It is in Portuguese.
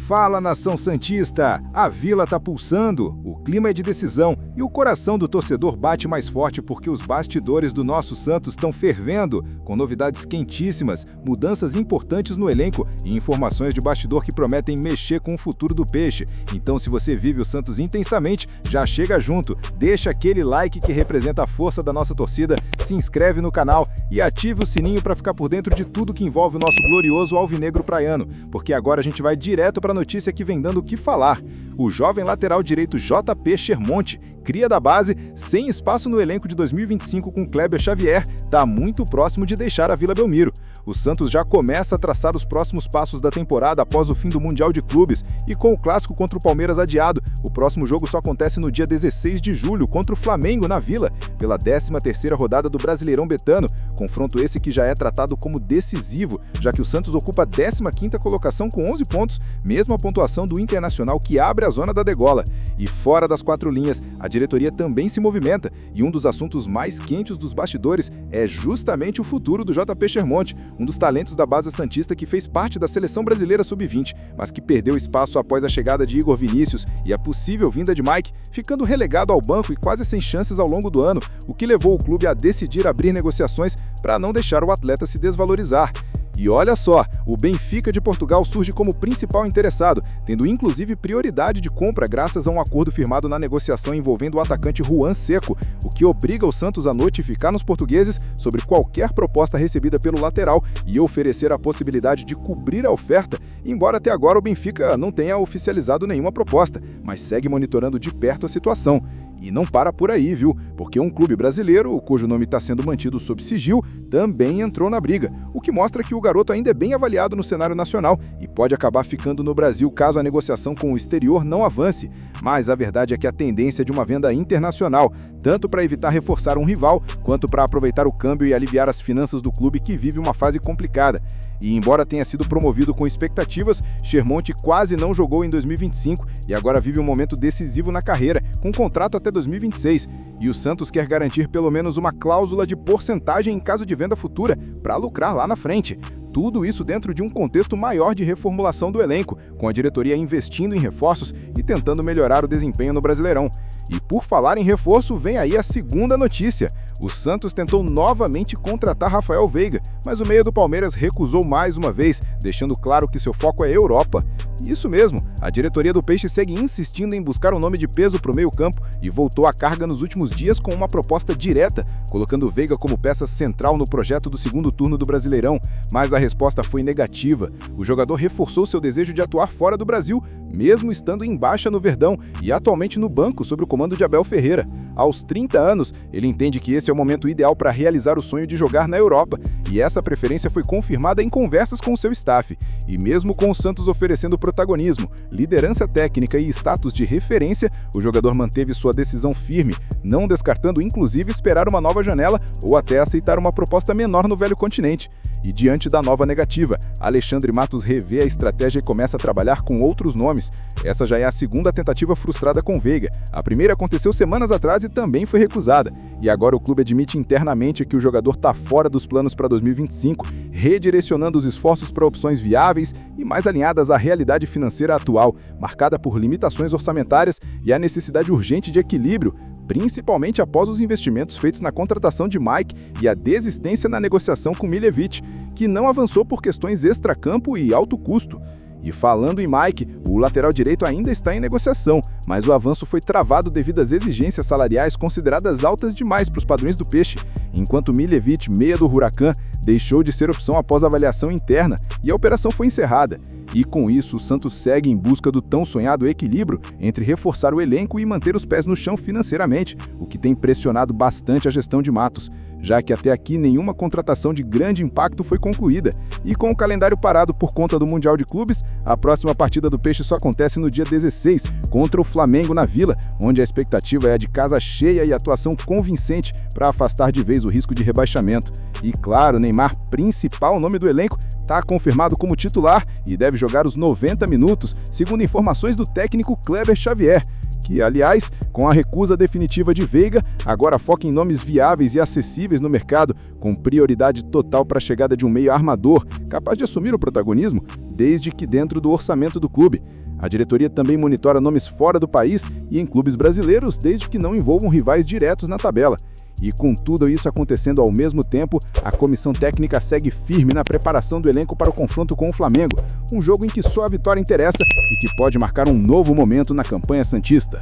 Fala, nação santista! A Vila tá pulsando, o clima é de decisão e o coração do torcedor bate mais forte porque os bastidores do nosso Santos estão fervendo, com novidades quentíssimas, mudanças importantes no elenco e informações de bastidor que prometem mexer com o futuro do Peixe. Então, se você vive o Santos intensamente, já chega junto, deixa aquele like que representa a força da nossa torcida, se inscreve no canal e ative o sininho para ficar por dentro de tudo que envolve o nosso glorioso alvinegro praiano, porque agora a gente vai direto para a notícia que vem dando o que falar. O jovem lateral direito JP Chermonte, cria da base, sem espaço no elenco de 2025 com Kleber Xavier, está muito próximo de deixar a Vila Belmiro. O Santos já começa a traçar os próximos passos da temporada após o fim do Mundial de Clubes e com o clássico contra o Palmeiras adiado, o próximo jogo só acontece no dia 16 de julho contra o Flamengo na Vila, pela 13ª rodada do Brasileirão Betano, confronto esse que já é tratado como decisivo, já que o Santos ocupa a 15ª colocação com 11 pontos, mesma pontuação do Internacional que abre a zona da degola. E fora das quatro linhas, a diretoria também se movimenta, e um dos assuntos mais quentes dos bastidores é justamente o futuro do JP Chermonte, um dos talentos da base santista que fez parte da seleção brasileira sub-20, mas que perdeu espaço após a chegada de Igor Vinícius e a possível vinda de Mike, ficando relegado ao banco e quase sem chances ao longo do ano, o que levou o clube a decidir abrir negociações para não deixar o atleta se desvalorizar. E olha só, o Benfica de Portugal surge como principal interessado, tendo inclusive prioridade de compra graças a um acordo firmado na negociação envolvendo o atacante Juan Seco, o que obriga o Santos a notificar nos portugueses sobre qualquer proposta recebida pelo lateral e oferecer a possibilidade de cobrir a oferta, embora até agora o Benfica não tenha oficializado nenhuma proposta, mas segue monitorando de perto a situação. E não para por aí, viu? Porque um clube brasileiro, cujo nome está sendo mantido sob sigilo, também entrou na briga, o que mostra que o garoto ainda é bem avaliado no cenário nacional e pode acabar ficando no Brasil caso a negociação com o exterior não avance. Mas a verdade é que a tendência é de uma venda internacional, tanto para evitar reforçar um rival, quanto para aproveitar o câmbio e aliviar as finanças do clube que vive uma fase complicada. E embora tenha sido promovido com expectativas, Chermonte quase não jogou em 2025 e agora vive um momento decisivo na carreira, com contrato até 2026. E o Santos quer garantir pelo menos uma cláusula de porcentagem em caso de venda futura, para lucrar lá na frente. Tudo isso dentro de um contexto maior de reformulação do elenco, com a diretoria investindo em reforços e tentando melhorar o desempenho no Brasileirão. E por falar em reforço, vem aí a segunda notícia. O Santos tentou novamente contratar Rafael Veiga, mas o meia do Palmeiras recusou mais uma vez, deixando claro que seu foco é Europa. Isso mesmo, a diretoria do Peixe segue insistindo em buscar um nome de peso para o meio-campo e voltou à carga nos últimos dias com uma proposta direta, colocando Veiga como peça central no projeto do segundo turno do Brasileirão, mas a resposta foi negativa. O jogador reforçou seu desejo de atuar fora do Brasil, mesmo estando em baixa no Verdão e atualmente no banco sob o comando de Abel Ferreira. Aos 30 anos, ele entende que esse é o momento ideal para realizar o sonho de jogar na Europa, e essa preferência foi confirmada em conversas com seu staff. E mesmo com o Santos oferecendo protagonismo, liderança técnica e status de referência, o jogador manteve sua decisão firme, não descartando inclusive esperar uma nova janela ou até aceitar uma proposta menor no velho continente. E diante da nova negativa, Alexandre Matos revê a estratégia e começa a trabalhar com outros nomes. Essa já é a segunda tentativa frustrada com Veiga. A primeira aconteceu semanas atrás e também foi recusada. E agora o clube admite internamente que o jogador está fora dos planos para 2025, redirecionando os esforços para opções viáveis e mais alinhadas à realidade financeira atual, marcada por limitações orçamentárias e a necessidade urgente de equilíbrio, principalmente após os investimentos feitos na contratação de Mike e a desistência na negociação com Miljevic, que não avançou por questões extracampo e alto custo. E falando em Mike, o lateral direito ainda está em negociação, mas o avanço foi travado devido às exigências salariais consideradas altas demais para os padrões do Peixe, enquanto Miljevic, meia do Huracan, deixou de ser opção após avaliação interna e a operação foi encerrada. E com isso, o Santos segue em busca do tão sonhado equilíbrio entre reforçar o elenco e manter os pés no chão financeiramente, o que tem pressionado bastante a gestão de Matos, já que até aqui nenhuma contratação de grande impacto foi concluída. E com o calendário parado por conta do Mundial de Clubes, a próxima partida do Peixe só acontece no dia 16, contra o Flamengo na Vila, onde a expectativa é a de casa cheia e atuação convincente para afastar de vez o risco de rebaixamento. E claro, Neymar, principal nome do elenco, está confirmado como titular e deve jogar os 90 minutos, segundo informações do técnico Kleber Xavier, que, aliás, com a recusa definitiva de Veiga, agora foca em nomes viáveis e acessíveis no mercado, com prioridade total para a chegada de um meio armador, capaz de assumir o protagonismo, desde que dentro do orçamento do clube. A diretoria também monitora nomes fora do país e em clubes brasileiros, desde que não envolvam rivais diretos na tabela. E com tudo isso acontecendo ao mesmo tempo, a comissão técnica segue firme na preparação do elenco para o confronto com o Flamengo, um jogo em que só a vitória interessa e que pode marcar um novo momento na campanha santista.